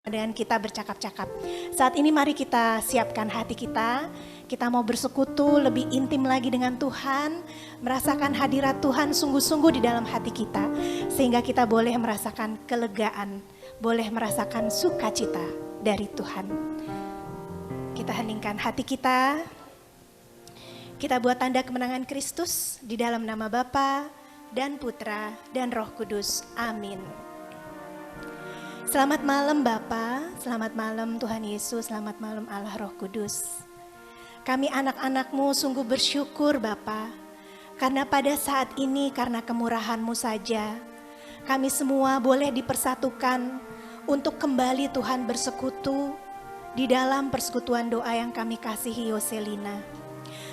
dengan kita bercakap-cakap. Saat ini mari kita siapkan hati kita. Kita mau bersekutu lebih intim lagi dengan Tuhan, merasakan hadirat Tuhan sungguh-sungguh di dalam hati kita, sehingga kita boleh merasakan kelegaan, boleh merasakan sukacita dari Tuhan. Kita heningkan hati kita. Kita buat tanda kemenangan Kristus di dalam nama Bapa dan Putra dan Roh Kudus. Amin. Selamat malam Bapa, selamat malam Tuhan Yesus, selamat malam Allah Roh Kudus. Kami anak-anak-Mu sungguh bersyukur Bapa, karena pada saat ini karena kemurahan-Mu saja, kami semua boleh dipersatukan untuk kembali Tuhan bersekutu di dalam persekutuan doa yang kami kasihi Yoselina.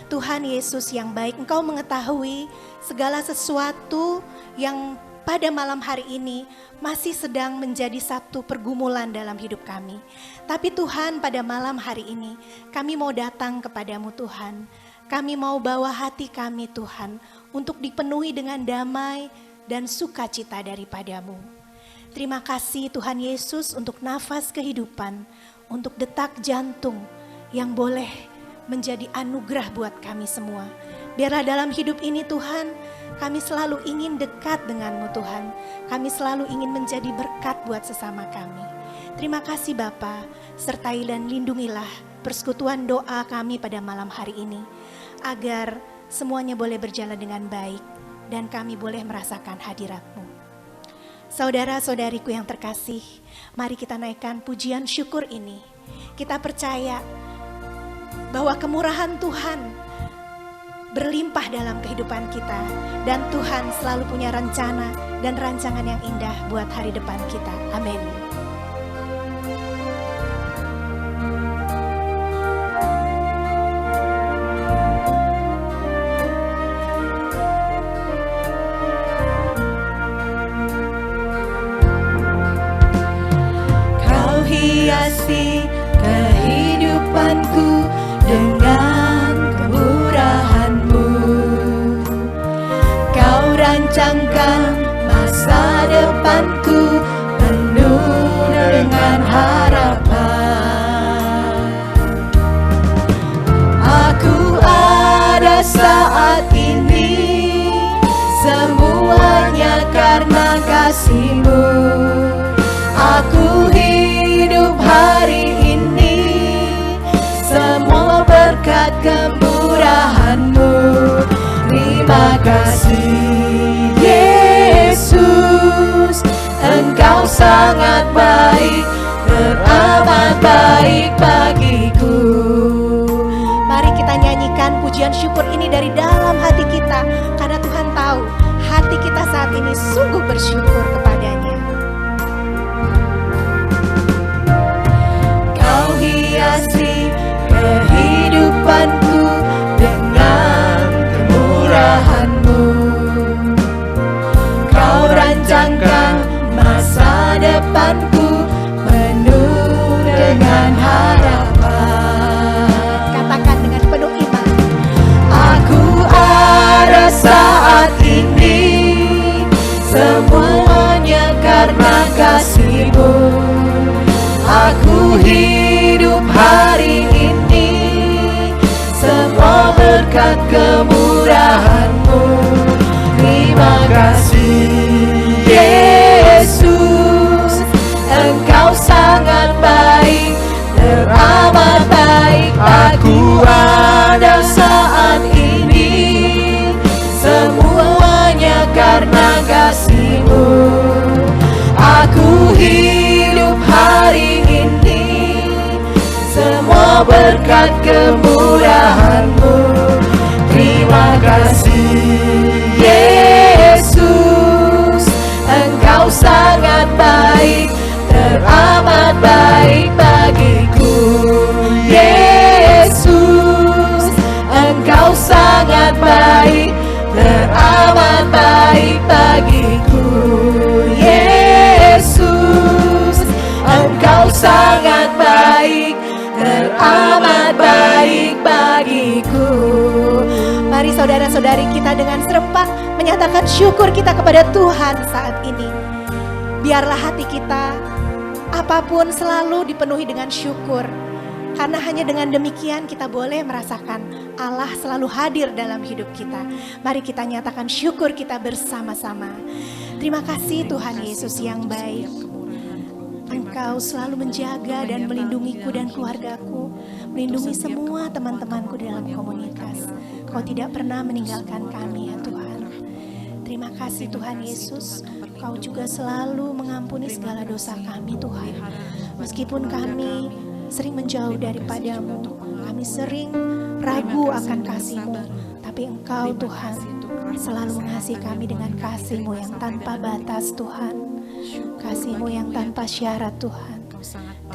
Tuhan Yesus yang baik, Engkau mengetahui segala sesuatu yang pada malam hari ini masih sedang menjadi satu pergumulan dalam hidup kami. Tapi Tuhan, pada malam hari ini kami mau datang kepadamu Tuhan. Kami mau bawa hati kami Tuhan untuk dipenuhi dengan damai dan sukacita daripadamu. Terima kasih Tuhan Yesus untuk nafas kehidupan, untuk detak jantung yang boleh menjadi anugerah buat kami semua. Biarlah dalam hidup ini Tuhan, kami selalu ingin dekat denganmu Tuhan. Kami selalu ingin menjadi berkat buat sesama kami. Terima kasih Bapa, sertai dan lindungilah persekutuan doa kami pada malam hari ini, agar semuanya boleh berjalan dengan baik dan kami boleh merasakan hadirat-Mu. Saudara-saudariku yang terkasih, mari kita naikkan pujian syukur ini. Kita percaya bahwa kemurahan Tuhan berlimpah dalam kehidupan kita, dan Tuhan selalu punya rencana dan rancangan yang indah buat hari depan kita. Amin. Kau hiasi kehidupanku dengan kemurahan-Mu. Kau rancangkan masa depanku penuh dengan harapan. Aku ada saat ini, semuanya karena kasih-Mu. Aku hidup hari ini, semua berkat kemurahan-Mu. Terima kasih Yesus, Engkau sangat baik, teramat baik bagiku. Mari kita nyanyikan pujian syukur ini dari dalam hati kita, karena Tuhan tahu hati kita saat ini sungguh bersyukur kepadanya. Kau hiasi kehidupanku dengan kemurahan-Mu. Kau rancangkan masa depanku penuh dengan harapan. Katakan dengan penuh iman. Aku ada saat ini, semuanya karena kasih-Mu. Aku hidup hari ini, semua berkat kemurahan-Mu. Terima kasih Yesus, Engkau sangat baik, teramat baik. Aku ada saat ini, semuanya karena kasih-Mu. Aku hidup hari ini, semua berkat kemurahan-Mu. Terima kasih Yesus, Engkau sangat baik, teramat baik bagiku. Yesus, Engkau sangat baik, teramat baik bagiku. Yesus, Engkau sangat baik, teramat baik bagiku. Mari saudara-saudari kita dengan serempak menyatakan syukur kita kepada Tuhan saat ini. Biarlah hati kita apapun selalu dipenuhi dengan syukur. Karena hanya dengan demikian kita boleh merasakan Allah selalu hadir dalam hidup kita. Mari kita nyatakan syukur kita bersama-sama. Terima kasih Tuhan Yesus yang baik. Engkau selalu menjaga dan melindungiku dan keluargaku, melindungi semua teman-temanku dalam komunitas. Kau tidak pernah meninggalkan kami ya Tuhan. Terima kasih Tuhan Yesus, Kau juga selalu mengampuni segala dosa kami Tuhan. Meskipun kami sering menjauh daripadamu, kami sering ragu akan kasih-Mu, tapi Engkau Tuhan selalu mengasihi kami dengan kasih-Mu yang tanpa batas Tuhan, kasih-Mu yang tanpa syarat Tuhan.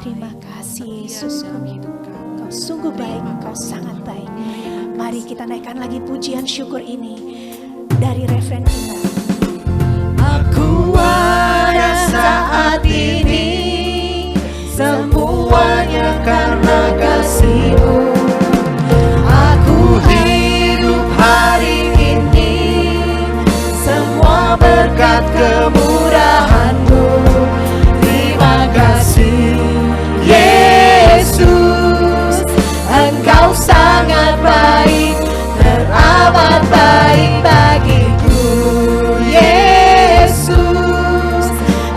Terima kasih Yesus, Kau sungguh baik, Engkau sangat baik. Mari kita naikkan lagi pujian syukur ini dari refren kita. Aku ada saat ini, semuanya karena kasih-Mu. Aku hidup hari ini, semua berkat kemurahan-Mu. Terima kasih Yesus, Engkau sangat baik, teramat baik bagiku. Yesus,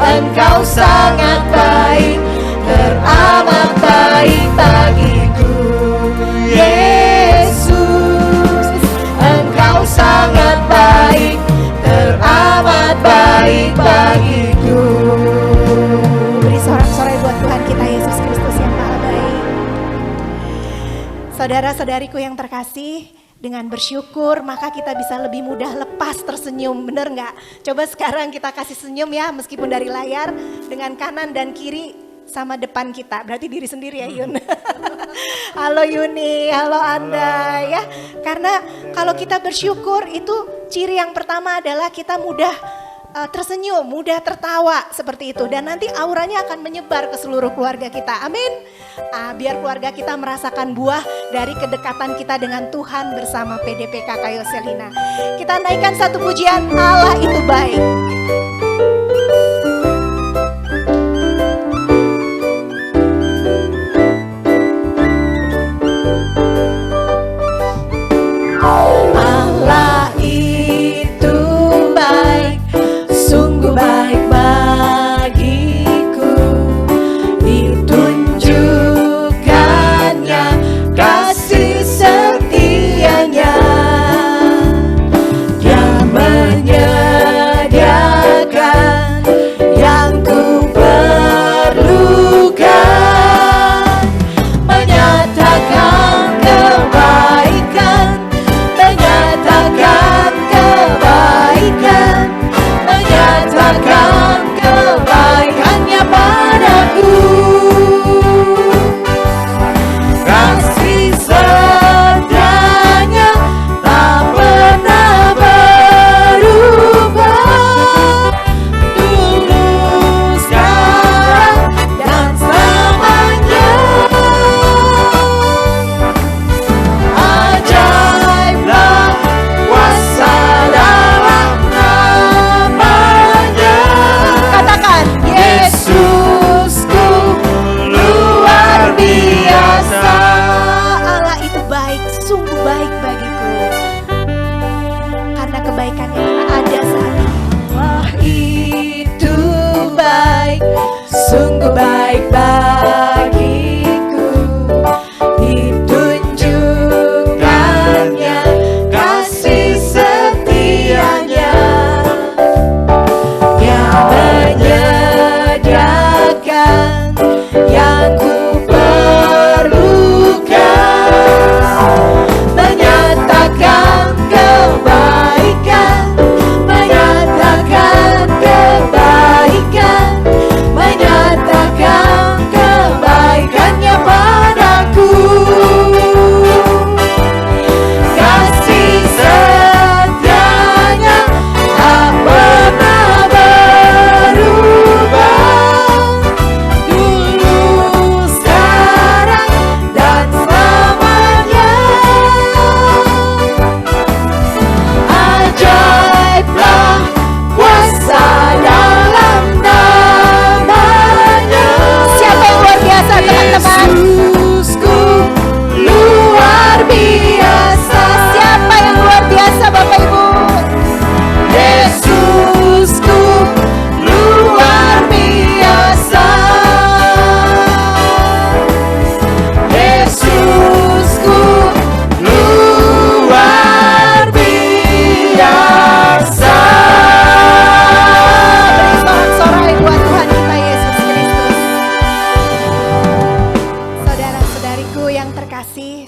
Engkau sangat baik, teramat baik bagiku. Yesus, Engkau sangat baik, teramat baik bagiku. Beri sorak-sorai buat Tuhan kita Yesus Kristus yang maha baik. Saudara-saudariku yang terkasih, dengan bersyukur maka kita bisa lebih mudah lepas tersenyum, bener nggak? Coba sekarang kita kasih senyum ya, meskipun dari layar, dengan kanan dan kiri sama depan kita, berarti diri sendiri ya Yun. Halo Yuni, halo Anda ya. Karena kalau kita bersyukur itu ciri yang pertama adalah kita mudah tersenyum, mudah tertawa seperti itu. Dan nanti auranya akan menyebar ke seluruh keluarga kita, amin. Biar keluarga kita merasakan buah dari kedekatan kita dengan Tuhan bersama PDPK Kayo Selina. Kita naikkan satu pujian, Allah itu baik. Allah itu baik, sungguh baik bagiku. Ditunjukkannya kasih setianya, Dia menyediakan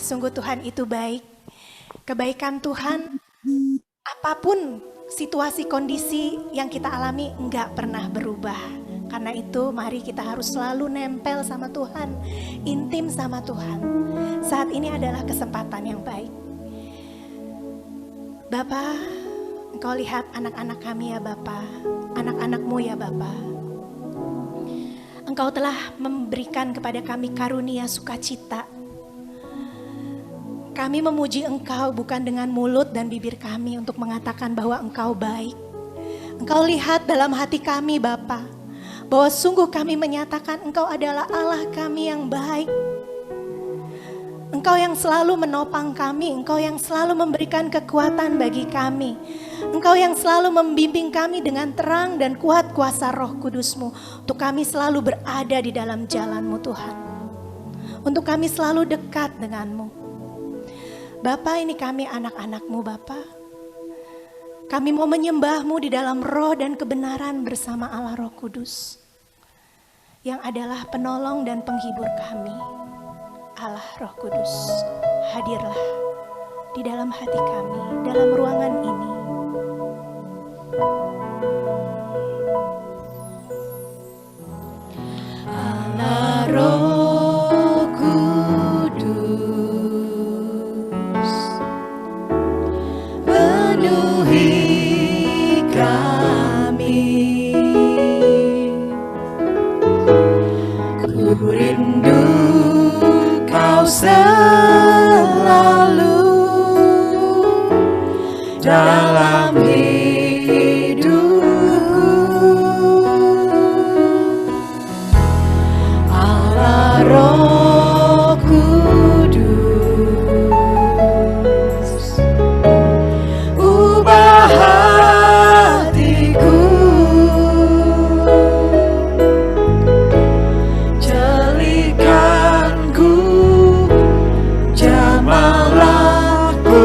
sungguh Tuhan itu baik. Kebaikan Tuhan, apapun situasi kondisi yang kita alami enggak pernah berubah. Karena itu mari kita harus selalu nempel sama Tuhan, intim sama Tuhan. Saat ini adalah kesempatan yang baik. Bapa, Engkau lihat anak-anak kami ya Bapa, anak-anak-Mu ya Bapa. Engkau telah memberikan kepada kami karunia sukacita. Kami memuji Engkau bukan dengan mulut dan bibir kami untuk mengatakan bahwa Engkau baik. Engkau lihat dalam hati kami Bapa, bahwa sungguh kami menyatakan Engkau adalah Allah kami yang baik. Engkau yang selalu menopang kami, Engkau yang selalu memberikan kekuatan bagi kami. Engkau yang selalu membimbing kami dengan terang dan kuat kuasa Roh Kudus-Mu. Untuk kami selalu berada di dalam jalan-Mu Tuhan. Untuk kami selalu dekat dengan-Mu. Bapa, ini kami anak-anak-Mu Bapa. Kami mau menyembah-Mu di dalam roh dan kebenaran bersama Allah Roh Kudus. Yang adalah penolong dan penghibur kami. Allah Roh Kudus, hadirlah di dalam hati kami, dalam ruangan ini. Allah Roh Kudus, penuhi kami. Ku rindu Kau selalu dalam hidupku. Allah Roh Kudus, ubah hatiku, jadikanku jamalah, ku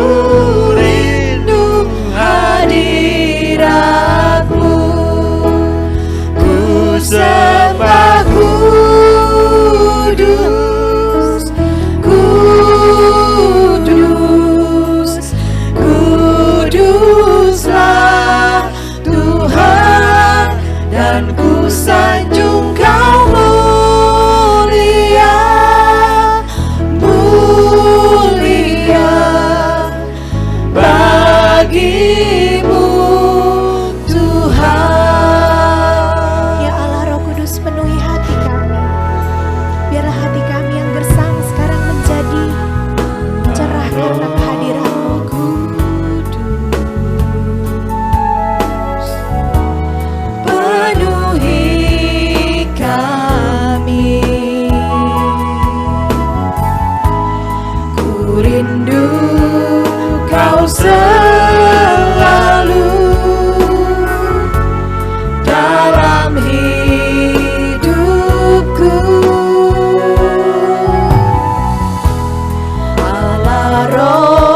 rindu hadirat-Mu, ku sembah kudus, kudus, kuduslah Tuhan, dan ku sanjung Kau mulia, mulia bagi-Mu Tuhan. Ya Allah Roh Kudus, penuhi hati kami. Biarlah hati kami yang gersang sekarang menjadi cerah karena kehadiran-Mu. Penuhi kami, ku rindu Kau selalu dalam hidupku. Allah Roh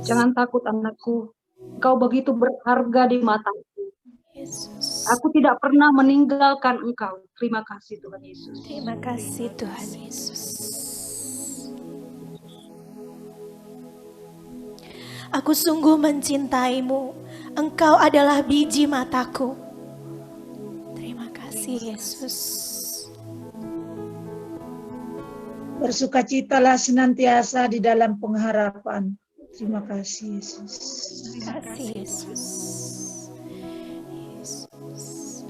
Jangan takut anakku, engkau begitu berharga di mataku. Yesus. Aku tidak pernah meninggalkan engkau. Terima kasih Tuhan Yesus. Terima kasih Tuhan Yesus. Aku sungguh mencintaimu. Engkau adalah biji mataku. Terima kasih Yesus. Bersukacitalah senantiasa di dalam pengharapan. Terima kasih Yesus. Terima kasih Yesus. Yesus.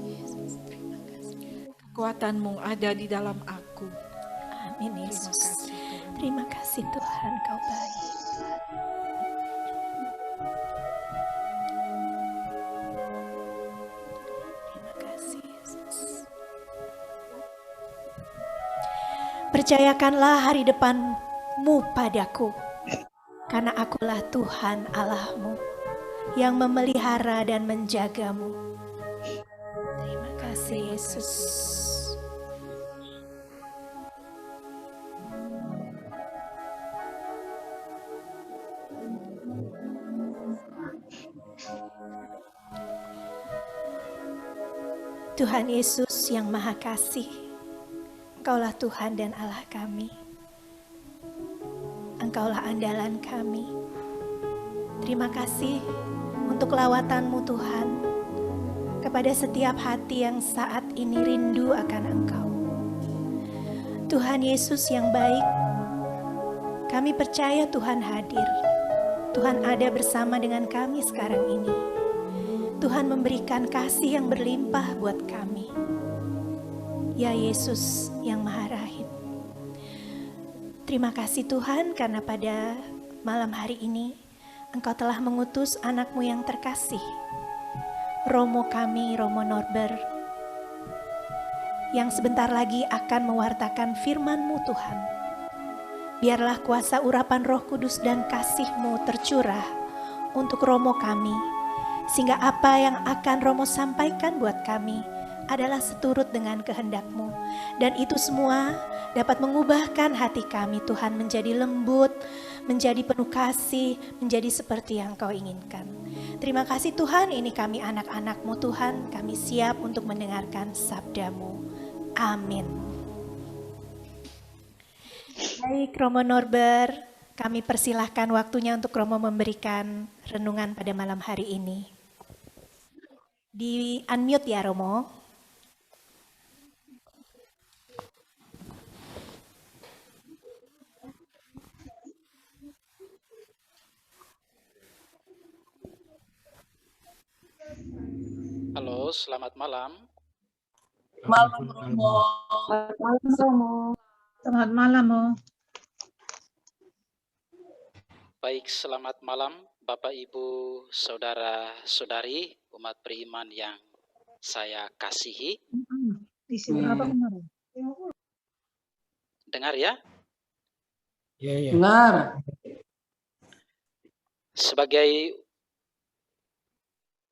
Terima kasih. Kekuatanmu ada di dalam aku. Amin Terima Yesus. kasih Tuhan. Terima kasih Tuhan, Kau baik. Terima kasih Yesus. Percayakanlah hari depanmu padaku, karena akulah Tuhan Allahmu yang memelihara dan menjagamu. Terima kasih Yesus. Tuhan Yesus yang Maha Kasih, Engkaulah Tuhan dan Allah kami. Engkaulah andalan kami. Terima kasih untuk lawatan-Mu Tuhan, kepada setiap hati yang saat ini rindu akan Engkau. Tuhan Yesus yang baik, kami percaya Tuhan hadir. Tuhan ada bersama dengan kami sekarang ini. Tuhan memberikan kasih yang berlimpah buat kami. Ya Yesus yang Maha Rahim. Terima kasih Tuhan karena pada malam hari ini Engkau telah mengutus anak-Mu yang terkasih, Romo kami, Romo Norbert, yang sebentar lagi akan mewartakan firman-Mu Tuhan. Biarlah kuasa urapan Roh Kudus dan kasih-Mu tercurah untuk Romo kami, sehingga apa yang akan Romo sampaikan buat kami adalah seturut dengan kehendak-Mu. Dan itu semua dapat mengubahkan hati kami Tuhan menjadi lembut, menjadi penuh kasih, menjadi seperti yang Kau inginkan. Terima kasih Tuhan, ini kami anak-anak-Mu Tuhan, kami siap untuk mendengarkan sabda-Mu. Amin. Baik Romo Norbert, kami persilahkan waktunya untuk Romo memberikan renungan pada malam hari ini. Di unmute ya Romo. Halo, selamat malam. Malam Romo. Selamat malam Romo. Selamat malam, Mo. Baik, selamat malam Bapak Ibu, Saudara-saudari, umat beriman yang saya kasihi. Isi berapa kemarin? Dengar ya? Iya. Dengar. Sebagai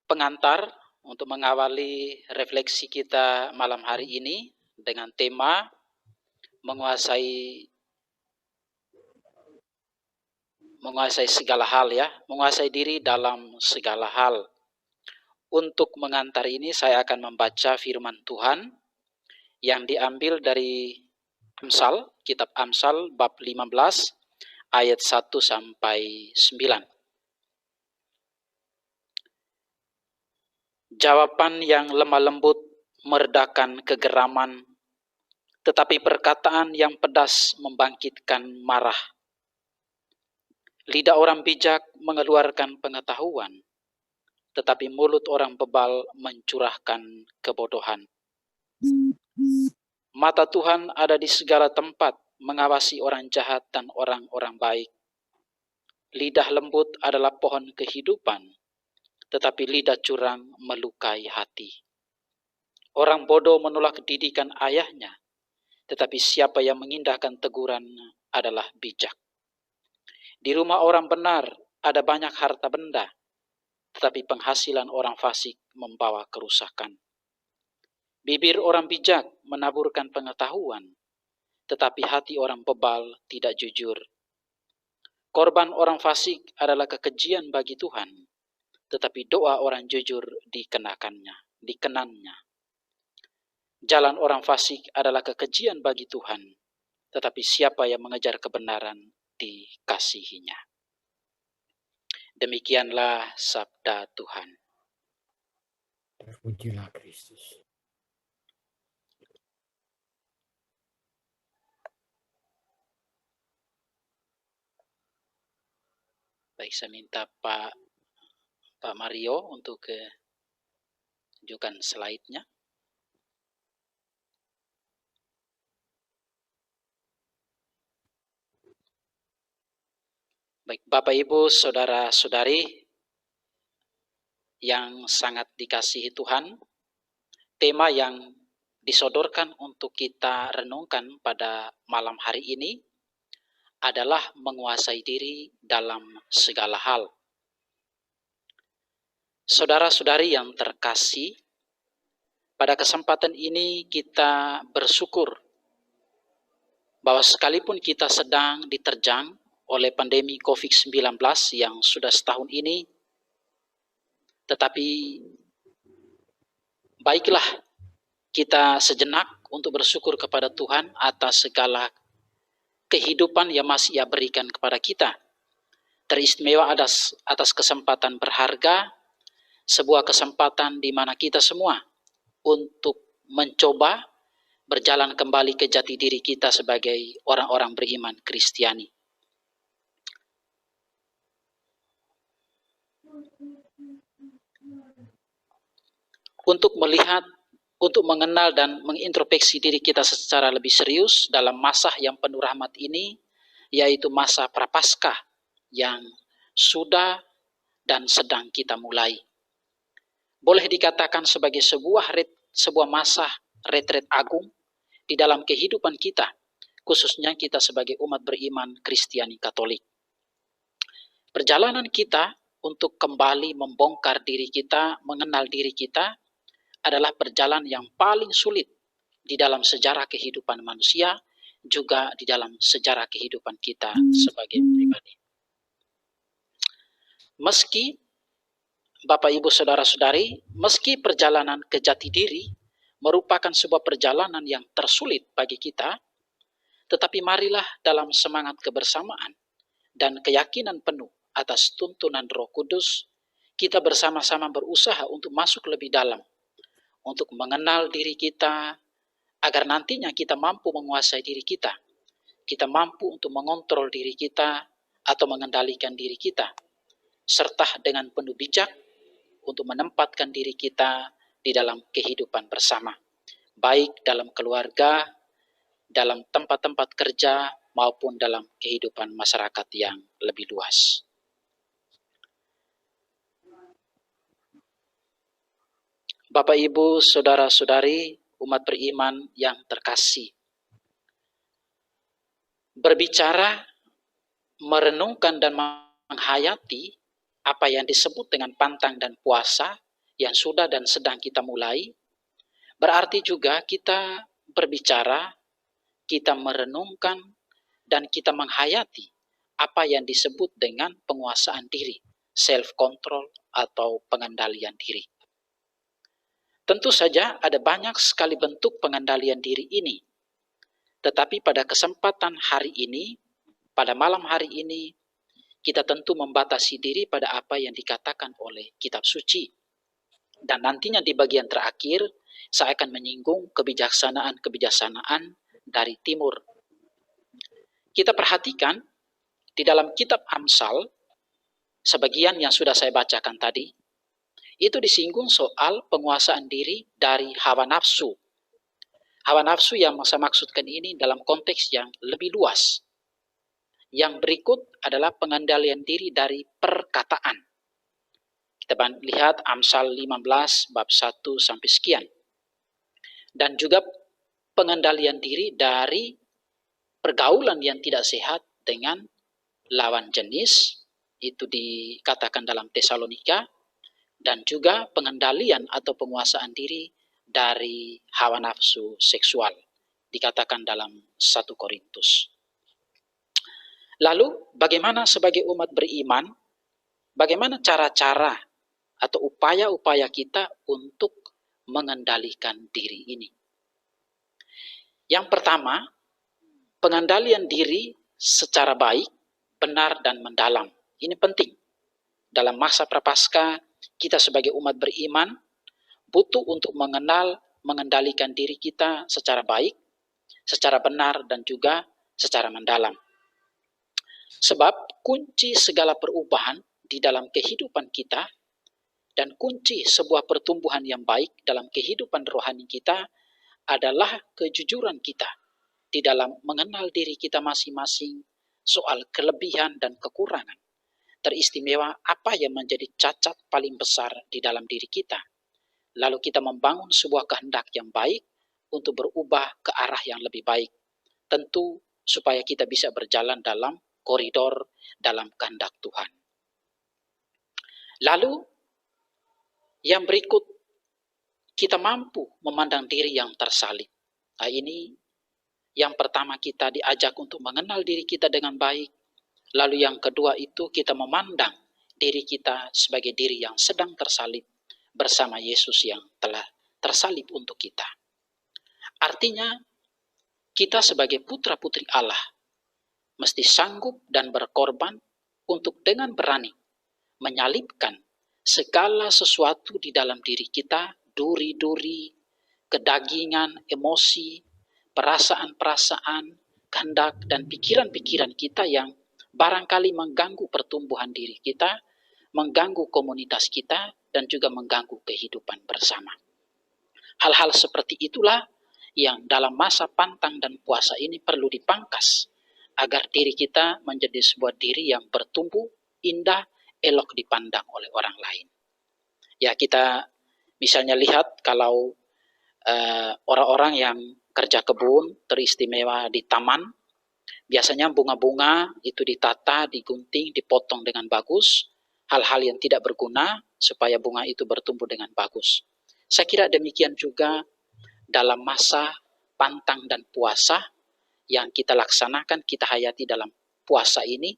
pengantar untuk mengawali refleksi kita malam hari ini dengan tema menguasai segala hal ya, menguasai diri dalam segala hal. Untuk mengantar ini saya akan membaca firman Tuhan yang diambil dari Amsal, kitab Amsal bab 15 ayat 1 sampai 9. Jawaban yang lemah lembut meredakan kegeraman, tetapi perkataan yang pedas membangkitkan marah. Lidah orang bijak mengeluarkan pengetahuan, tetapi mulut orang bebal mencurahkan kebodohan. Mata Tuhan ada di segala tempat, mengawasi orang jahat dan orang-orang baik. Lidah lembut adalah pohon kehidupan, tetapi lidah curang melukai hati. Orang bodoh menolak didikan ayahnya, tetapi siapa yang mengindahkan teguran adalah bijak. Di rumah orang benar ada banyak harta benda, tetapi penghasilan orang fasik membawa kerusakan. Bibir orang bijak menaburkan pengetahuan, tetapi hati orang bebal tidak jujur. Korban orang fasik adalah kekejian bagi Tuhan, tetapi doa orang jujur dikenannya. Jalan orang fasik adalah kekejian bagi Tuhan, tetapi siapa yang mengejar kebenaran dikasihinya. Demikianlah sabda Tuhan. Terpujilah Kristus. Baik, saya minta Pak Mario untuk tunjukkan slide-nya. Baik, Bapak Ibu, saudara-saudari yang sangat dikasihi Tuhan, tema yang disodorkan untuk kita renungkan pada malam hari ini adalah menguasai diri dalam segala hal. Saudara-saudari yang terkasih, pada kesempatan ini kita bersyukur bahwa sekalipun kita sedang diterjang oleh pandemi COVID-19 yang sudah setahun ini, tetapi baiklah kita sejenak untuk bersyukur kepada Tuhan atas segala kehidupan yang masih Ia berikan kepada kita. Teristimewa atas kesempatan berharga, sebuah kesempatan di mana kita semua untuk mencoba berjalan kembali ke jati diri kita sebagai orang-orang beriman Kristiani. Untuk melihat, untuk mengenal dan mengintrospeksi diri kita secara lebih serius dalam masa yang penuh rahmat ini, yaitu masa Prapaskah yang sudah dan sedang kita mulai. Boleh dikatakan sebagai sebuah masa retret agung di dalam kehidupan kita, khususnya kita sebagai umat beriman Kristiani Katolik. Perjalanan kita untuk kembali membongkar diri kita, mengenal diri kita, adalah perjalanan yang paling sulit di dalam sejarah kehidupan manusia, juga di dalam sejarah kehidupan kita sebagai pribadi. Meski Bapak Ibu Saudara-saudari, meski perjalanan ke jati diri merupakan sebuah perjalanan yang tersulit bagi kita, tetapi marilah dalam semangat kebersamaan dan keyakinan penuh atas tuntunan Roh Kudus, kita bersama-sama berusaha untuk masuk lebih dalam, untuk mengenal diri kita, agar nantinya kita mampu menguasai diri kita. Kita mampu untuk mengontrol diri kita atau mengendalikan diri kita, serta dengan penuh bijak untuk menempatkan diri kita di dalam kehidupan bersama, baik dalam keluarga, dalam tempat-tempat kerja, maupun dalam kehidupan masyarakat yang lebih luas. Bapak, Ibu, Saudara-saudari, umat beriman yang terkasih. Berbicara, merenungkan dan menghayati apa yang disebut dengan pantang dan puasa yang sudah dan sedang kita mulai, berarti juga kita berbicara, kita merenungkan, dan kita menghayati apa yang disebut dengan penguasaan diri, self-control atau pengendalian diri. Tentu saja ada banyak sekali bentuk pengendalian diri ini. Tetapi pada kesempatan hari ini, pada malam hari ini, kita tentu membatasi diri pada apa yang dikatakan oleh kitab suci. Dan nantinya di bagian terakhir, saya akan menyinggung kebijaksanaan-kebijaksanaan dari timur. Kita perhatikan di dalam kitab Amsal, sebagian yang sudah saya bacakan tadi, itu disinggung soal penguasaan diri dari hawa nafsu. Hawa nafsu yang saya maksudkan ini dalam konteks yang lebih luas. Yang berikut adalah pengendalian diri dari perkataan. Kita lihat Amsal 15 bab 1 sampai sekian. Dan juga pengendalian diri dari pergaulan yang tidak sehat dengan lawan jenis, itu dikatakan dalam Tesalonika. Dan juga pengendalian atau penguasaan diri dari hawa nafsu seksual, dikatakan dalam 1 Korintus. Lalu bagaimana sebagai umat beriman, bagaimana cara-cara atau upaya-upaya kita untuk mengendalikan diri ini? Yang pertama, pengendalian diri secara baik, benar, dan mendalam. Ini penting. Dalam masa prapaskah, kita sebagai umat beriman butuh untuk mengendalikan diri kita secara baik, secara benar, dan juga secara mendalam. Sebab kunci segala perubahan di dalam kehidupan kita dan kunci sebuah pertumbuhan yang baik dalam kehidupan rohani kita adalah kejujuran kita di dalam mengenal diri kita masing-masing soal kelebihan dan kekurangan. Teristimewa apa yang menjadi cacat paling besar di dalam diri kita. Lalu kita membangun sebuah kehendak yang baik untuk berubah ke arah yang lebih baik. Tentu supaya kita bisa berjalan dalam koridor dalam kehendak Tuhan. Lalu yang berikut, kita mampu memandang diri yang tersalib. Nah, ini yang pertama, kita diajak untuk mengenal diri kita dengan baik. Lalu yang kedua itu kita memandang diri kita sebagai diri yang sedang tersalib bersama Yesus yang telah tersalib untuk kita. Artinya kita sebagai putra-putri Allah mesti sanggup dan berkorban untuk dengan berani menyalibkan segala sesuatu di dalam diri kita, duri-duri, kedagingan, emosi, perasaan-perasaan, kehendak, dan pikiran-pikiran kita yang barangkali mengganggu pertumbuhan diri kita, mengganggu komunitas kita, dan juga mengganggu kehidupan bersama. Hal-hal seperti itulah yang dalam masa pantang dan puasa ini perlu dipangkas, agar diri kita menjadi sebuah diri yang bertumbuh, indah, elok dipandang oleh orang lain. Ya, kita misalnya lihat kalau orang-orang yang kerja kebun, teristimewa di taman, biasanya bunga-bunga itu ditata, digunting, dipotong dengan bagus, hal-hal yang tidak berguna supaya bunga itu bertumbuh dengan bagus. Saya kira demikian juga dalam masa pantang dan puasa yang kita laksanakan, kita hayati dalam puasa ini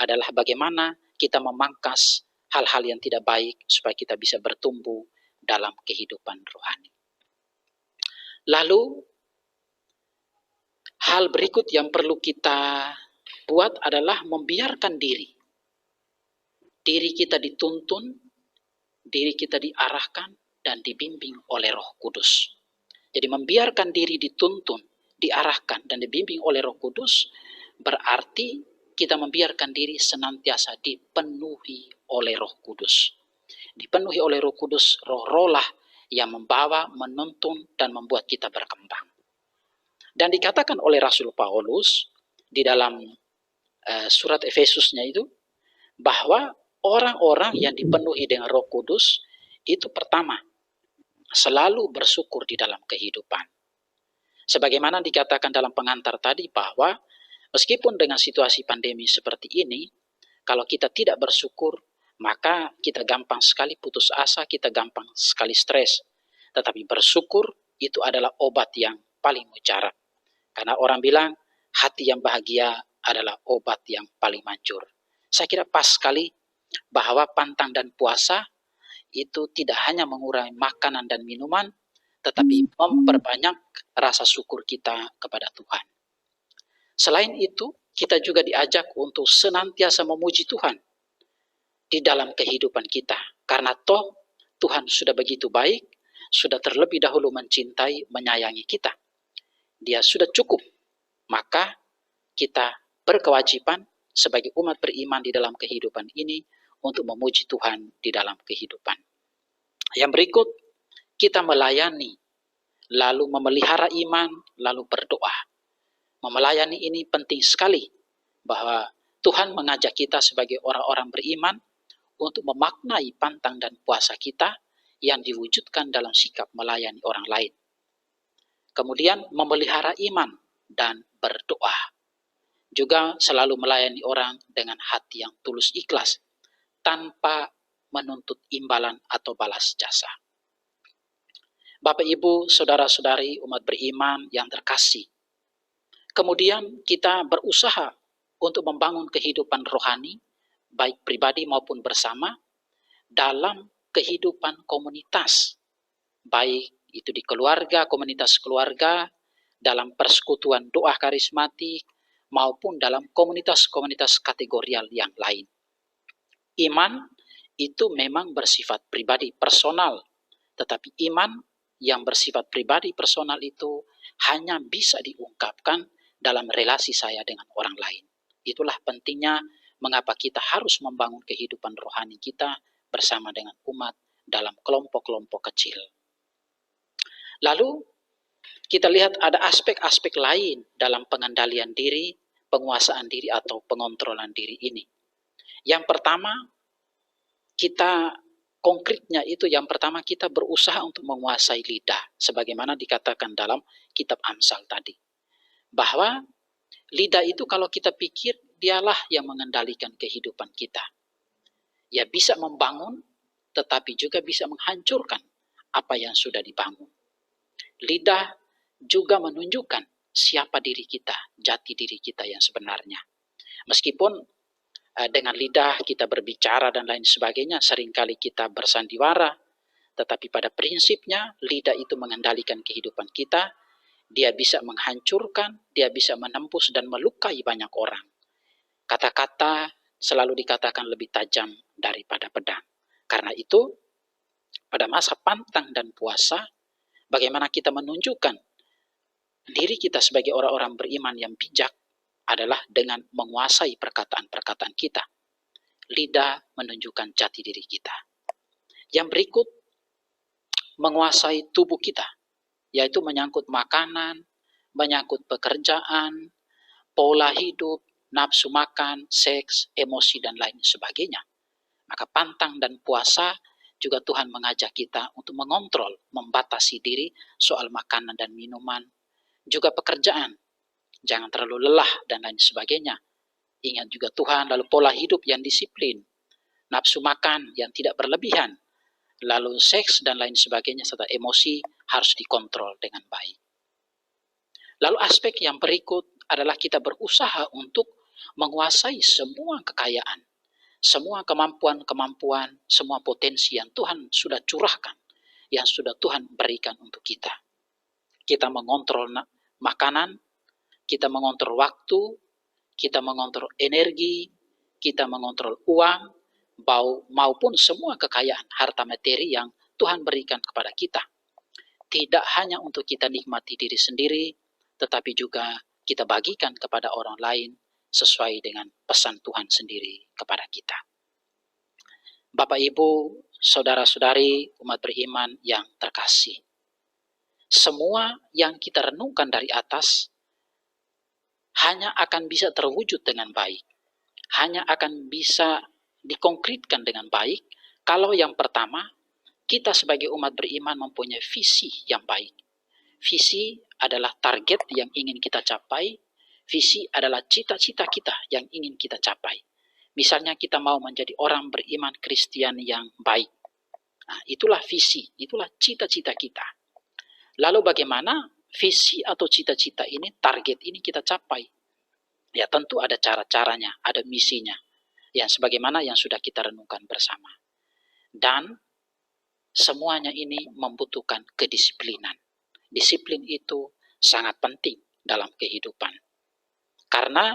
adalah bagaimana kita memangkas hal-hal yang tidak baik supaya kita bisa bertumbuh dalam kehidupan rohani. Lalu, hal berikut yang perlu kita buat adalah membiarkan diri. Diri kita dituntun, diri kita diarahkan, dan dibimbing oleh Roh Kudus. Jadi membiarkan diri dituntun, diarahkan, dan dibimbing oleh Roh Kudus berarti kita membiarkan diri senantiasa dipenuhi oleh Roh Kudus. Dipenuhi oleh Roh Kudus, roh-roh lah yang membawa, menuntun, dan membuat kita berkembang. Dan dikatakan oleh Rasul Paulus di dalam surat Efesusnya itu, bahwa orang-orang yang dipenuhi dengan Roh Kudus itu pertama, selalu bersyukur di dalam kehidupan. Sebagaimana dikatakan dalam pengantar tadi bahwa meskipun dengan situasi pandemi seperti ini, kalau kita tidak bersyukur, maka kita gampang sekali putus asa, kita gampang sekali stres. Tetapi bersyukur itu adalah obat yang paling mujarab. Karena orang bilang, hati yang bahagia adalah obat yang paling manjur. Saya kira pas sekali bahwa pantang dan puasa itu tidak hanya mengurangi makanan dan minuman, tetapi memperbanyak rasa syukur kita kepada Tuhan. Selain itu, kita juga diajak untuk senantiasa memuji Tuhan di dalam kehidupan kita. Karena toh Tuhan sudah begitu baik, sudah terlebih dahulu mencintai, menyayangi kita. Dia sudah cukup. Maka kita berkewajiban sebagai umat beriman di dalam kehidupan ini untuk memuji Tuhan di dalam kehidupan. Yang berikut, kita melayani, lalu memelihara iman, lalu berdoa. Melayani ini penting sekali, bahwa Tuhan mengajak kita sebagai orang-orang beriman untuk memaknai pantang dan puasa kita yang diwujudkan dalam sikap melayani orang lain. Kemudian memelihara iman dan berdoa. Juga selalu melayani orang dengan hati yang tulus ikhlas, tanpa menuntut imbalan atau balas jasa. Bapak, Ibu, Saudara-saudari umat beriman yang terkasih, kemudian kita berusaha untuk membangun kehidupan rohani, baik pribadi maupun bersama, dalam kehidupan komunitas, baik itu di keluarga, komunitas keluarga, dalam persekutuan doa karismatik, maupun dalam komunitas-komunitas kategorial yang lain. Iman itu memang bersifat pribadi personal, tetapi iman yang bersifat pribadi personal itu hanya bisa diungkapkan dalam relasi saya dengan orang lain. Itulah pentingnya mengapa kita harus membangun kehidupan rohani kita bersama dengan umat dalam kelompok-kelompok kecil. Lalu kita lihat ada aspek-aspek lain dalam pengendalian diri, penguasaan diri atau pengontrolan diri ini. Yang pertama, kita konkretnya itu yang pertama kita berusaha untuk menguasai lidah. Sebagaimana dikatakan dalam kitab Amsal tadi. Bahwa lidah itu kalau kita pikir dialah yang mengendalikan kehidupan kita. Ya bisa membangun tetapi juga bisa menghancurkan apa yang sudah dibangun. Lidah juga menunjukkan siapa diri kita, jati diri kita yang sebenarnya. Meskipun dengan lidah kita berbicara dan lain sebagainya, seringkali kita bersandiwara, tetapi pada prinsipnya lidah itu mengendalikan kehidupan kita. Dia bisa menghancurkan, dia bisa menembus dan melukai banyak orang. Kata-kata selalu dikatakan lebih tajam daripada pedang. Karena itu, pada masa pantang dan puasa, bagaimana kita menunjukkan diri kita sebagai orang-orang beriman yang bijak adalah dengan menguasai perkataan-perkataan kita. Lidah menunjukkan jati diri kita. Yang berikut, menguasai tubuh kita, yaitu menyangkut makanan, menyangkut pekerjaan, pola hidup, nafsu makan, seks, emosi, dan lain sebagainya. Maka pantang dan puasa juga Tuhan mengajak kita untuk mengontrol, membatasi diri soal makanan dan minuman, juga pekerjaan. Jangan terlalu lelah dan lain sebagainya. Ingat juga Tuhan, lalu pola hidup yang disiplin, nafsu makan yang tidak berlebihan, lalu seks dan lain sebagainya, serta emosi harus dikontrol dengan baik. Lalu aspek yang berikut adalah kita berusaha untuk menguasai semua kekayaan, semua kemampuan-kemampuan, semua potensi yang Tuhan sudah curahkan, yang sudah Tuhan berikan untuk kita. Kita mengontrol makanan, kita mengontrol waktu, kita mengontrol energi, kita mengontrol uang, maupun semua kekayaan harta materi yang Tuhan berikan kepada kita. Tidak hanya untuk kita nikmati diri sendiri, tetapi juga kita bagikan kepada orang lain sesuai dengan pesan Tuhan sendiri kepada kita. Bapak, Ibu, saudara-saudari, umat beriman yang terkasih. Semua yang kita renungkan dari atas hanya akan bisa terwujud dengan baik. Hanya akan bisa dikonkretkan dengan baik kalau yang pertama, kita sebagai umat beriman mempunyai visi yang baik. Visi adalah target yang ingin kita capai. Visi adalah cita-cita kita yang ingin kita capai. Misalnya kita mau menjadi orang beriman Kristen yang baik. Nah, itulah visi, itulah cita-cita kita. Lalu bagaimana visi atau cita-cita ini, target ini kita capai? Ya tentu ada cara-caranya, ada misinya. Yang sebagaimana yang sudah kita renungkan bersama. Dan semuanya ini membutuhkan kedisiplinan. Disiplin itu sangat penting dalam kehidupan. Karena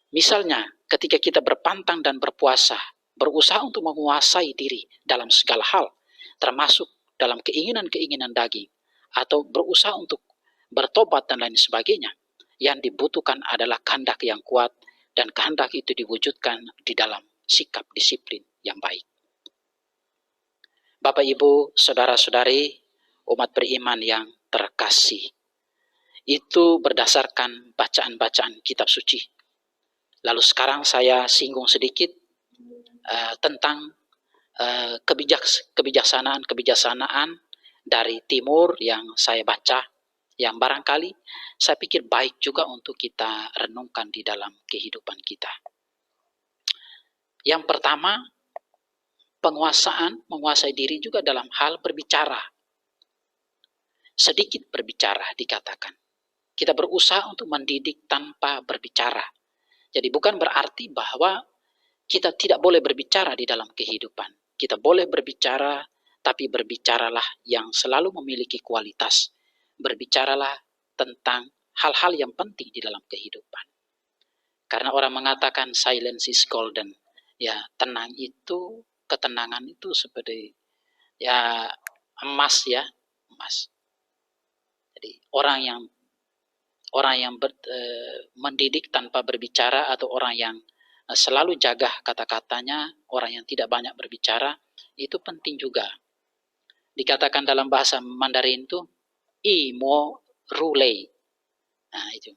misalnya ketika kita berpantang dan berpuasa, berusaha untuk menguasai diri dalam segala hal, termasuk dalam keinginan-keinginan daging, atau berusaha untuk bertobat dan lain sebagainya, yang dibutuhkan adalah kehendak yang kuat, dan kehendak itu diwujudkan di dalam sikap disiplin yang baik. Bapak, Ibu, saudara-saudari, umat beriman yang terkasih, itu berdasarkan bacaan-bacaan kitab suci. Lalu sekarang saya singgung sedikit tentang kebijaksanaan dari timur yang saya baca, yang barangkali saya pikir baik juga untuk kita renungkan di dalam kehidupan kita. Yang pertama, menguasai diri juga dalam hal berbicara. Sedikit berbicara dikatakan. Kita berusaha untuk mendidik tanpa berbicara. Jadi bukan berarti bahwa kita tidak boleh berbicara di dalam kehidupan. Kita boleh berbicara, tapi berbicaralah yang selalu memiliki kualitas. Berbicaralah tentang hal-hal yang penting di dalam kehidupan. Karena orang mengatakan silence is golden. Ya, ketenangan itu seperti ya emas ya, emas. Jadi orang yang mendidik tanpa berbicara atau orang yang selalu jaga kata-katanya, orang yang tidak banyak berbicara, itu penting juga. Dikatakan dalam bahasa Mandarin itu mo rulei. Nah, itu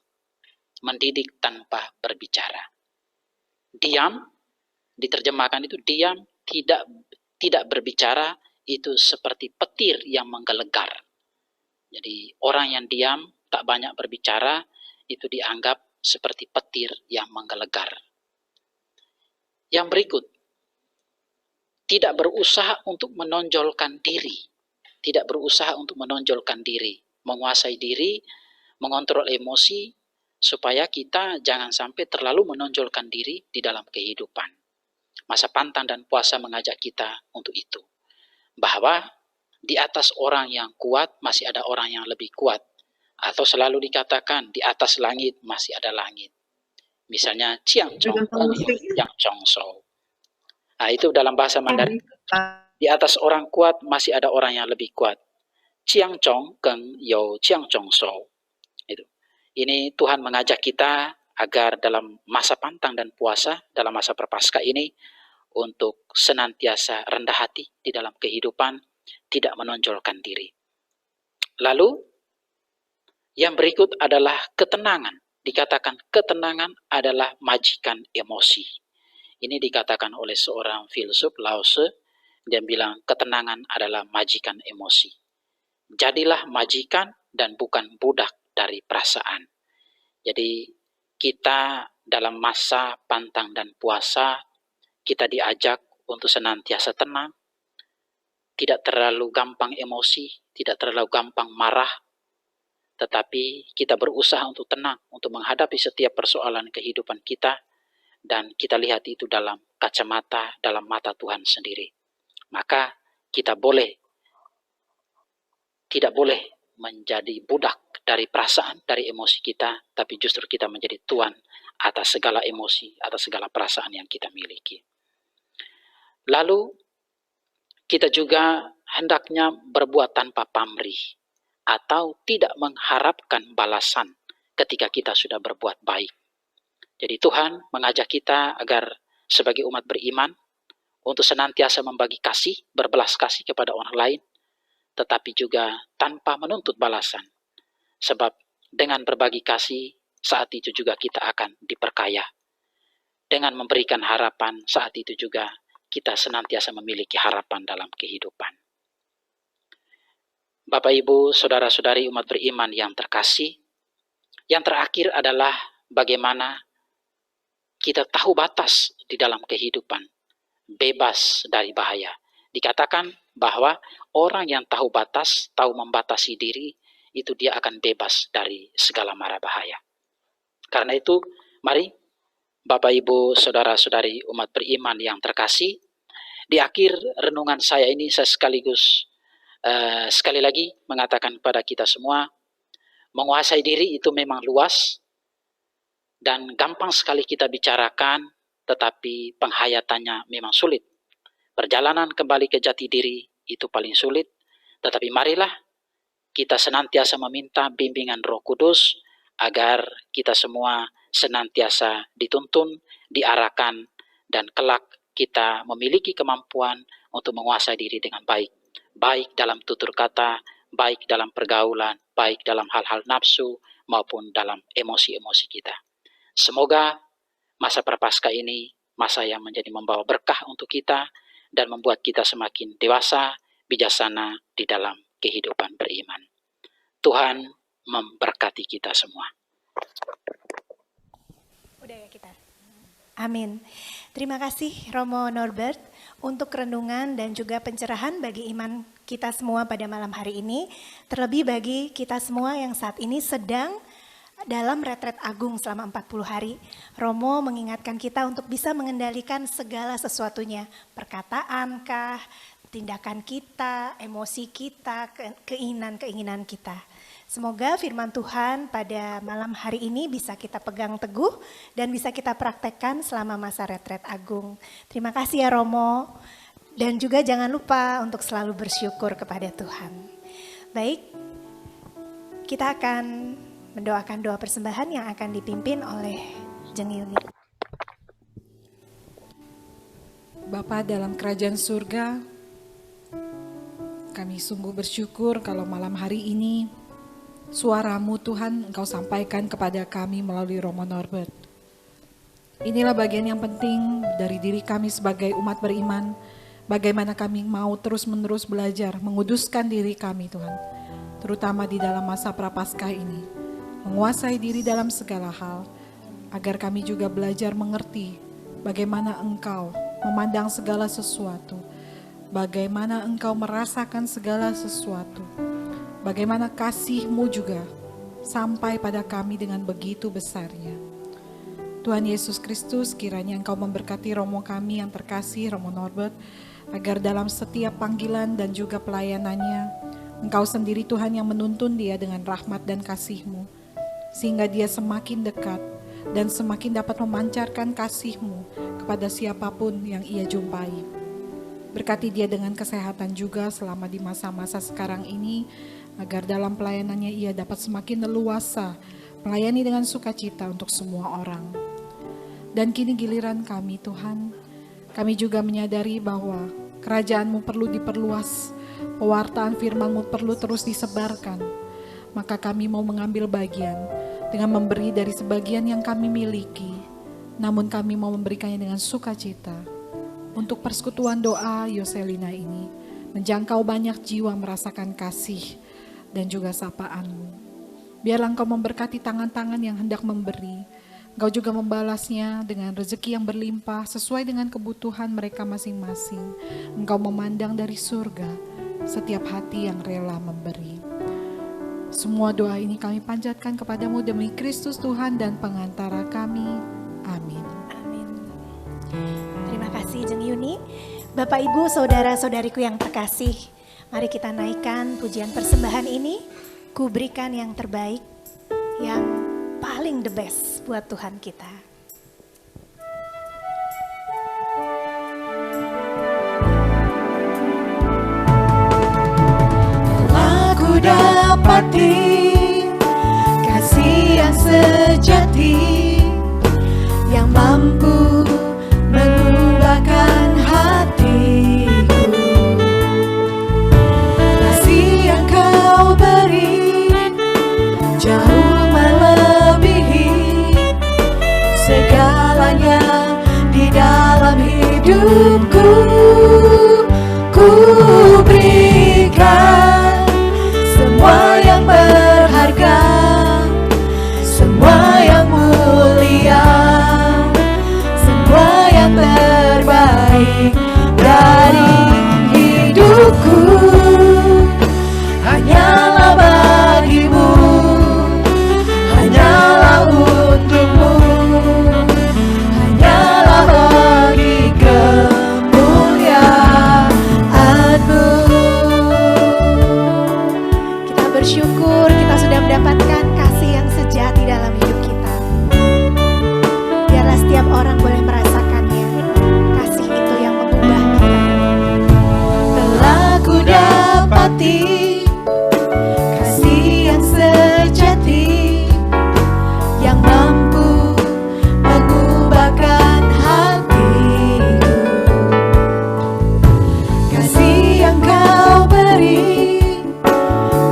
mendidik tanpa berbicara. Diam diterjemahkan itu diam, tidak berbicara itu seperti petir yang menggelegar. Jadi orang yang diam tak banyak berbicara itu dianggap seperti petir yang menggelegar. Yang berikut, tidak berusaha untuk menonjolkan diri. Tidak berusaha untuk menonjolkan diri, menguasai diri, mengontrol emosi, supaya kita jangan sampai terlalu menonjolkan diri di dalam kehidupan. Masa pantang dan puasa mengajak kita untuk itu. Bahwa di atas orang yang kuat masih ada orang yang lebih kuat. Atau selalu dikatakan di atas langit masih ada langit. Misalnya Chiang Chong Yang Chong Shou. Nah, itu dalam bahasa Mandarin. Di atas orang kuat masih ada orang yang lebih kuat. Chiang Chong Geng Yo Chiang Chong Shou. Itu. Ini Tuhan mengajak kita agar dalam masa pantang dan puasa, dalam masa Prapaskah ini, untuk senantiasa rendah hati di dalam kehidupan, tidak menonjolkan diri. Lalu, yang berikut adalah ketenangan. Dikatakan ketenangan adalah majikan emosi. Ini dikatakan oleh seorang filsuf Lao Tse, dia bilang ketenangan adalah majikan emosi. Jadilah majikan dan bukan budak dari perasaan. Jadi kita dalam masa pantang dan puasa, kita diajak untuk senantiasa tenang, tidak terlalu gampang emosi, tidak terlalu gampang marah, tetapi kita berusaha untuk tenang, untuk menghadapi setiap persoalan kehidupan kita, dan kita lihat itu dalam kacamata, dalam mata Tuhan sendiri. Maka kita tidak boleh menjadi budak dari perasaan, dari emosi kita, tapi justru kita menjadi tuan atas segala emosi, atas segala perasaan yang kita miliki. Lalu, kita juga hendaknya berbuat tanpa pamrih, atau tidak mengharapkan balasan ketika kita sudah berbuat baik. Jadi Tuhan mengajak kita agar sebagai umat beriman, untuk senantiasa membagi kasih, berbelas kasih kepada orang lain, tetapi juga tanpa menuntut balasan. Sebab dengan berbagi kasih, saat itu juga kita akan diperkaya. Dengan memberikan harapan, saat itu juga kita senantiasa memiliki harapan dalam kehidupan. Bapak, Ibu, Saudara-saudari umat beriman yang terkasih, yang terakhir adalah bagaimana kita tahu batas di dalam kehidupan, bebas dari bahaya. Dikatakan bahwa orang yang tahu batas, tahu membatasi diri, itu dia akan bebas dari segala mara bahaya. Karena itu, mari Bapak, Ibu, Saudara-saudari umat beriman yang terkasih, di akhir renungan saya ini saya sekaligus sekali lagi mengatakan kepada kita semua, menguasai diri itu memang luas dan gampang sekali kita bicarakan, tetapi penghayatannya memang sulit. Perjalanan kembali ke jati diri itu paling sulit, tetapi marilah kita senantiasa meminta bimbingan Roh Kudus agar kita semua senantiasa dituntun, diarahkan, dan kelak kita memiliki kemampuan untuk menguasai diri dengan baik. Baik dalam tutur kata, baik dalam pergaulan, baik dalam hal-hal nafsu, maupun dalam emosi-emosi kita. Semoga masa Prapaskah ini masa yang menjadi membawa berkah untuk kita dan membuat kita semakin dewasa, bijaksana di dalam kehidupan beriman. Tuhan memberkati kita semua. Udah ya kita. Amin. Terima kasih Romo Norbert untuk renungan dan juga pencerahan bagi iman kita semua pada malam hari ini. Terlebih bagi kita semua yang saat ini sedang dalam retret agung selama 40 hari, Romo mengingatkan kita untuk bisa mengendalikan segala sesuatunya. Perkataan kah, tindakan kita, emosi kita, keinginan-keinginan kita. Semoga firman Tuhan pada malam hari ini bisa kita pegang teguh dan bisa kita praktekkan selama masa retret agung. Terima kasih ya Romo. Dan juga jangan lupa untuk selalu bersyukur kepada Tuhan. Baik, kita akan mendoakan doa persembahan yang akan dipimpin oleh Jeng Yuni. Bapa dalam kerajaan surga, kami sungguh bersyukur kalau malam hari ini suara-Mu Tuhan Engkau sampaikan kepada kami melalui Romo Norbert. Inilah bagian yang penting dari diri kami sebagai umat beriman, bagaimana kami mau terus-menerus belajar menguduskan diri kami Tuhan, terutama di dalam masa Prapaskah ini. Menguasai diri dalam segala hal, agar kami juga belajar mengerti bagaimana Engkau memandang segala sesuatu, bagaimana Engkau merasakan segala sesuatu, bagaimana kasih-Mu juga sampai pada kami dengan begitu besarnya. Tuhan Yesus Kristus, kiranya Engkau memberkati Romo kami yang terkasih, Romo Norbert, agar dalam setiap panggilan dan juga pelayanannya, Engkau sendiri Tuhan yang menuntun dia dengan rahmat dan kasih-Mu, sehingga dia semakin dekat dan semakin dapat memancarkan kasih-Mu kepada siapapun yang ia jumpai. Berkati dia dengan kesehatan juga selama di masa-masa sekarang ini, agar dalam pelayanannya ia dapat semakin leluasa, melayani dengan sukacita untuk semua orang. Dan kini giliran kami Tuhan, kami juga menyadari bahwa kerajaan-Mu perlu diperluas, pewartaan firman-Mu perlu terus disebarkan. Maka kami mau mengambil bagian dengan memberi dari sebagian yang kami miliki, namun kami mau memberikannya dengan sukacita untuk persekutuan doa Yoselina ini, menjangkau banyak jiwa merasakan kasih dan juga sapaan-Mu. Biarlah Engkau memberkati tangan-tangan yang hendak memberi, Engkau juga membalasnya dengan rezeki yang berlimpah sesuai dengan kebutuhan mereka masing-masing. Engkau memandang dari surga setiap hati yang rela memberi. Semua doa ini kami panjatkan kepadamu demi Kristus Tuhan dan pengantara kami. Amin. Amin. Terima kasih Jeng Yuni. Bapak Ibu saudara-saudariku yang terkasih, mari kita naikkan pujian persembahan ini. Ku berikan yang terbaik, yang paling the best buat Tuhan kita. Aku dapati kasih yang sejati, yang mampu mengubahkan hatiku. Kasih yang Kau beri jauh melebihi segalanya di dalam hidupku. Ku berikan semua yang berharga, semua yang mulia, semua yang terbaik dari hidupku. Hanyalah bagimu, hanyalah untukmu, hanyalah bagi kemuliaan-Mu. Kita bersyukur kita sudah mendapatkan kasih yang sejati dalam hidup kita. Biarlah setiap orang boleh merasakannya. Kasih itu yang mengubah kita. Telah ku dapati kasih yang sejati, yang mampu mengubahkan hatiku. Kasih yang Kau beri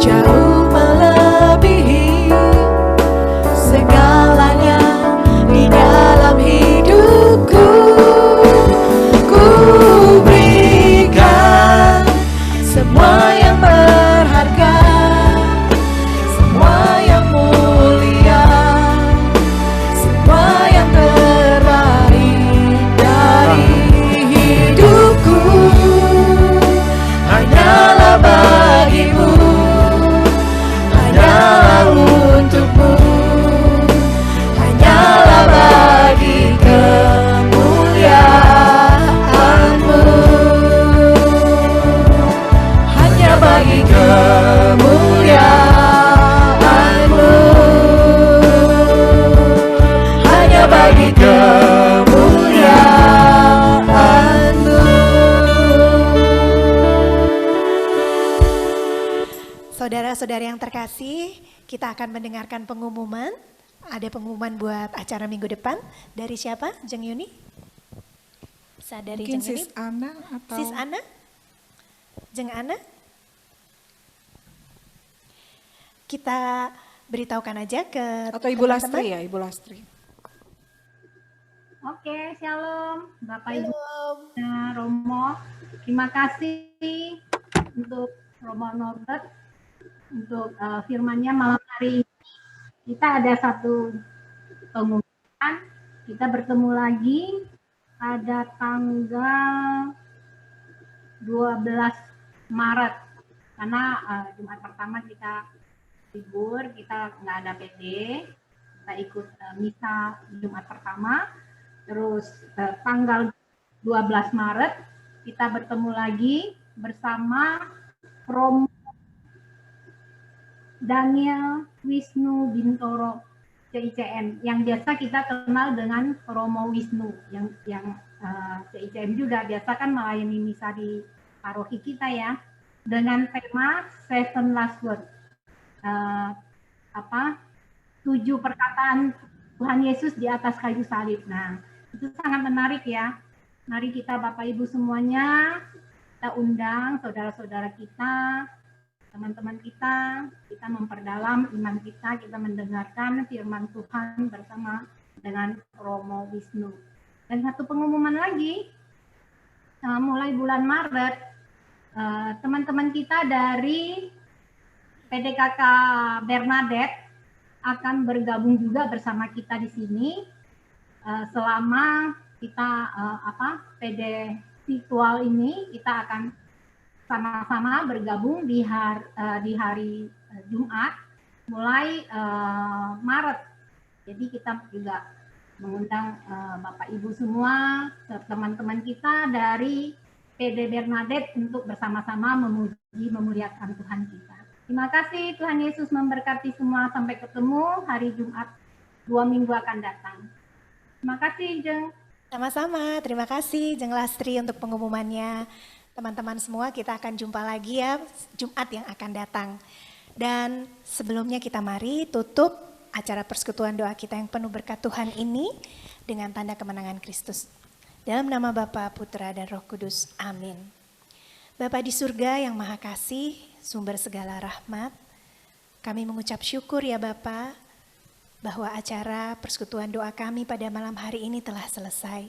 jauh melebihi segalanya di dalam hidupku. Ku berikan semua yang berharga, terkasih, kita akan mendengarkan pengumuman. Ada pengumuman buat acara minggu depan. Dari siapa? Jeng Yuni? Bisa dari Mungkin Jeng Yuni? Sis Ana atau Sis Ana? Jeng Ana? Kita beritahukan aja ke atau Ibu teman-teman. Lastri ya, Ibu Lastri. Oke, shalom Bapak Ibu Shalom. Romo. Terima kasih untuk Romo Norbert untuk firman-Nya malam hari ini. Kita ada satu pengumuman, kita bertemu lagi pada tanggal 12 Maret karena Jumat pertama kita libur, kita nggak ada PD, kita ikut misa Jumat pertama. Terus tanggal 12 Maret kita bertemu lagi bersama Romo Daniel Wisnu Bintoro CICM yang biasa kita kenal dengan Romo Wisnu yang CICM juga biasa kan melayani misa di paroki kita ya dengan tema Seven Last Words, 7 perkataan Tuhan Yesus di atas kayu salib. Nah, itu sangat menarik ya. Mari kita Bapak Ibu semuanya, kita undang saudara-saudara kita, teman-teman kita memperdalam iman kita mendengarkan firman Tuhan bersama dengan Romo Wisnu. Dan satu pengumuman lagi, mulai bulan Maret, teman-teman kita dari PDKK Bernadette akan bergabung juga bersama kita di sini selama kita PD virtual ini. Kita akan sama-sama bergabung di hari Jumat mulai Maret. Jadi kita juga mengundang Bapak Ibu semua, teman-teman kita dari PD Bernadette untuk bersama-sama memuji memuliakan Tuhan kita. Terima kasih, Tuhan Yesus memberkati semua. Sampai ketemu hari Jumat 2 minggu akan datang. Terima kasih, Jeng. Sama-sama, terima kasih Jeng Lastri untuk pengumumannya. Teman-teman semua, kita akan jumpa lagi ya Jumat yang akan datang. Dan sebelumnya kita mari tutup acara persekutuan doa kita yang penuh berkat Tuhan ini dengan tanda kemenangan Kristus. Dalam nama Bapa, Putra, dan Roh Kudus. Amin. Bapa di surga yang maha kasih, sumber segala rahmat, kami mengucap syukur ya Bapa, bahwa acara persekutuan doa kami pada malam hari ini telah selesai.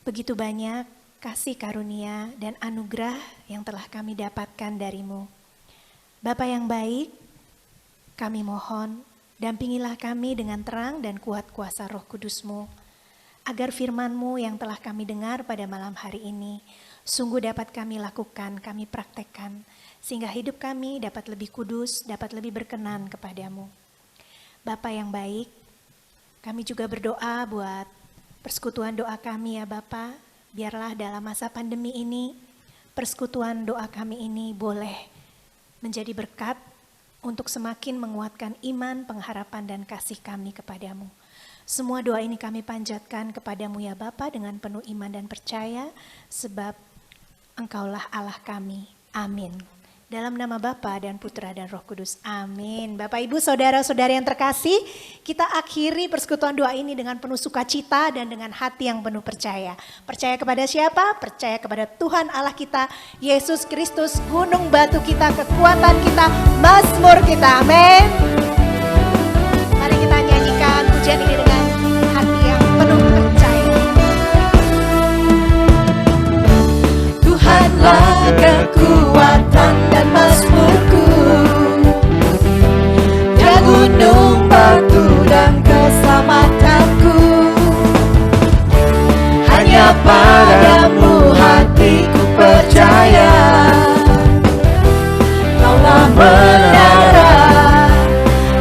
Begitu banyak kasih karunia dan anugerah yang telah kami dapatkan dari-Mu. Bapa yang baik, kami mohon dampingilah kami dengan terang dan kuat kuasa Roh Kudus-Mu, agar firman-Mu yang telah kami dengar pada malam hari ini sungguh dapat kami lakukan, kami praktekkan, sehingga hidup kami dapat lebih kudus, dapat lebih berkenan kepadamu. Bapa yang baik, kami juga berdoa buat persekutuan doa kami ya Bapa, biarlah dalam masa pandemi ini, persekutuan doa kami ini boleh menjadi berkat untuk semakin menguatkan iman, pengharapan, dan kasih kami kepadamu. Semua doa ini kami panjatkan kepadamu ya Bapa dengan penuh iman dan percaya, sebab Engkaulah Allah kami. Amin. Dalam nama Bapa dan Putra dan Roh Kudus. Amin. Bapak Ibu saudara-saudara yang terkasih, kita akhiri persekutuan doa ini dengan penuh sukacita dan dengan hati yang penuh percaya. Percaya kepada siapa? Percaya kepada Tuhan Allah kita, Yesus Kristus, gunung batu kita, kekuatan kita, mazmur kita. Amin. Mari kita nyanyikan pujian ini dengan hati yang penuh percaya. Tuhanlah kekuatan dan mazmurku, Dia gunung batu dan keselamatanku. Hanya padamu hatiku percaya, Kaulah menara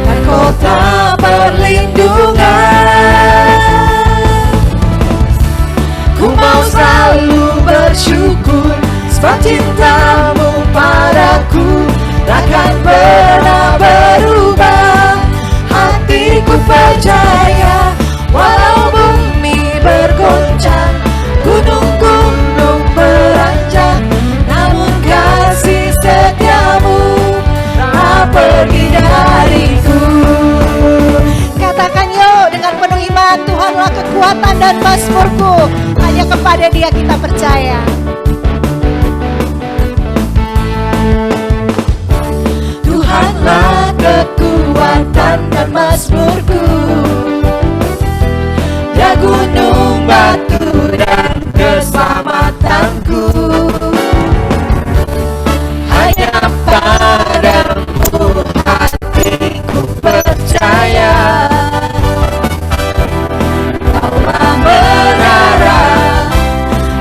dan kota perlindungan. Ku mau selalu bersyukur sebab cintamu dariku. Katakan yuk dengan penuh iman, Tuhanlah kekuatan dan mazmurku. Hanya kepada Dia kita percaya. Tuhanlah kekuatan dan mazmurku, Dia gunung batu dan keselamatanku. Hanya padamu hatiku percaya, Kaulah menara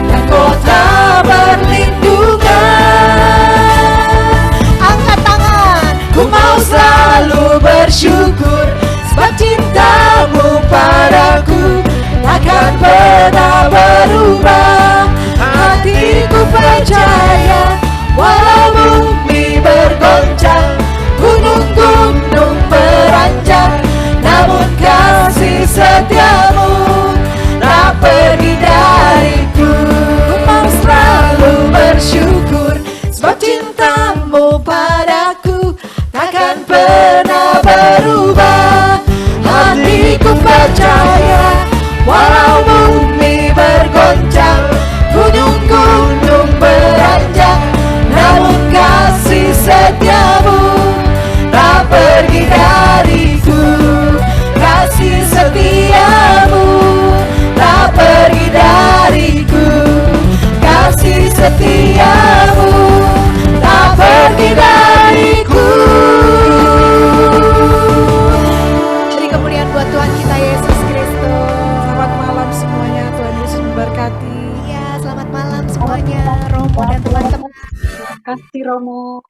dan kota berlindungan. Angkat tangan. Ku mau selalu bersyukur sebab cintamu padaku takkan pernah berubah. Hatiku percaya walau bumi bergoncang, gunung-gunung beranjak, namun kasih setiamu tak pergi dariku. Ku mau selalu bersyukur sebab cintamu padaku takkan pernah berubah. Hatiku percaya walau bumi bergoncang, gunung-gunung beranjak, namun kasih setiamu tak pergi dariku. Kasih setiamu tak pergi dariku. Kasih setiamu tak pergi dariku. Beri kemuliaan buat Tuhan kita Yesus Kristus. Selamat malam semuanya, Tuhan Yesus memberkati. Ya, selamat malam semuanya, Romo dan teman-teman. Terima kasih Romo.